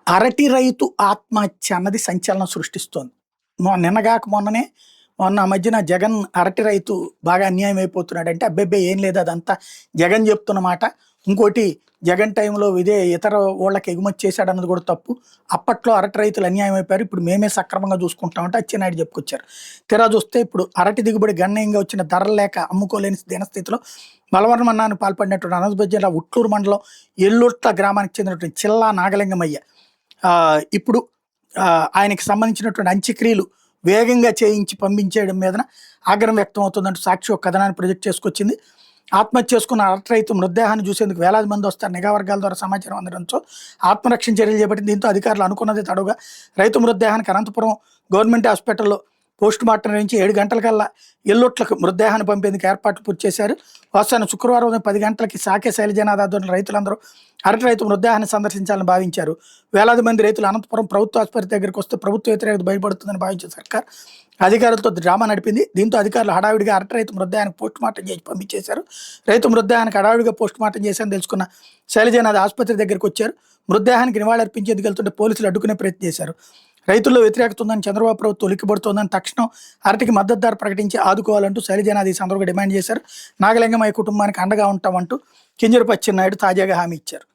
అరటి రైతు ఆత్మహత్య అన్నది సంచలనం సృష్టిస్తోంది. నిన్నగాక మొన్ననే మొన్న ఆ మధ్యన జగన్ అరటి రైతు బాగా అన్యాయం అయిపోతున్నాడంటే, అబ్బెబ్బే! ఏం లేదు అదంతా జగన్ చెప్తున్న మాట. ఇంకోటి జగన్ టైంలో ఇదే ఇతర ఊళ్ళకి ఎగుమతి చేశాడన్నది కూడా తప్పు. అప్పట్లో అరటి రైతులు అన్యాయం అయిపోయారు. ఇప్పుడు మేమే సక్రమంగా చూసుకుంటామంటే అచ్చెన్నాయుడు చెప్పుకొచ్చారు. తీరా చూస్తే ఇప్పుడు అరటి దిగుబడి గణనీయంగా వచ్చిన ధరలు లేక అమ్ముకోలేని దీనస్థితిలో బలవన్మరణానికి పాల్పడినటువంటి అనంతపురం జిల్లా ఉట్లూరు మండలం ఎల్లుట్ల గ్రామానికి చెందినటువంటి చిల్లా నాగలింగమయ్య ఇప్పుడు ఆయనకి సంబంధించినటువంటి అంత్యక్రియలు వేగంగా చేయించి పంపించేయడం మీదన ఆగ్రహం వ్యక్తం అవుతుందంటూ సాక్షి ఒక కథనాన్ని ప్రొజెక్ట్ చేసుకొచ్చింది. ఆత్మహత్య చేసుకున్న అరటి రైతు మృతదేహాన్ని చూసేందుకు వేలాది మంది వస్తారు. నిఘా వర్గాల ద్వారా సమాచారం అందడంతో ఆత్మరక్షణ చర్యలు చేపట్టింది. దీంతో అధికారులు అనుకున్నది తడవుగా రైతు మృతదేహానికి అనంతపురం గవర్నమెంట్ హాస్పిటల్లో పోస్ట్ మార్టం నుంచి 7 గంటలకల్లా ఎల్లుట్లకు మృతదేహాన్ని పంపేందుకు ఏర్పాట్లు పూర్తి చేశారు. వాస్తవాన్ని శుక్రవారం ఉదయం 10 గంటలకి సాకే శైలజనాథ్ ఆధ్వర్యంలో రైతులందరూ అరటి రైతు మృతదేహాన్ని సందర్శించాలని భావించారు. వేలాది మంది రైతులు అనంతపురం ప్రభుత్వ ఆసుపత్రి దగ్గరికి వస్తే ప్రభుత్వ వ్యతిరేకత బయటపడుతుందని భావించిన సర్కార్ అధికారులతో డ్రామా నడిపింది. దీంతో అధికారులు హడావిడిగా అరటి రైతు మృతదేహానికి పోస్ట్ మార్టం చేసి పంపించేశారు. రైతు మృతదేహానికి హడావిడిగా పోస్ట్ మార్టం చేశారని తెలుసుకున్న శైలజనాథ్ ఆసుపత్రి దగ్గరికి వచ్చారు. మృతదేహానికి నివాళులర్పించేందుకు వెళ్తుంటే పోలీసులు అడ్డుకునే ప్రయత్నం చేశారు. రైతుల్లో వ్యతిరేకత ఉందని, చంద్రబాబు ప్రభుత్వం ఉలిక్కిపడుతోందని, తక్షణం అరటికి మద్దతు ధర ప్రకటించి ఆదుకోవాలంటూ శైలజనాథ్ ఈ సందర్భంగా డిమాండ్ చేశారు. నాగలింగమయ్య కుటుంబానికి అండగా ఉంటామంటూ కింజరపు అచ్చెన్నాయుడు తాజాగా హామీ ఇచ్చారు.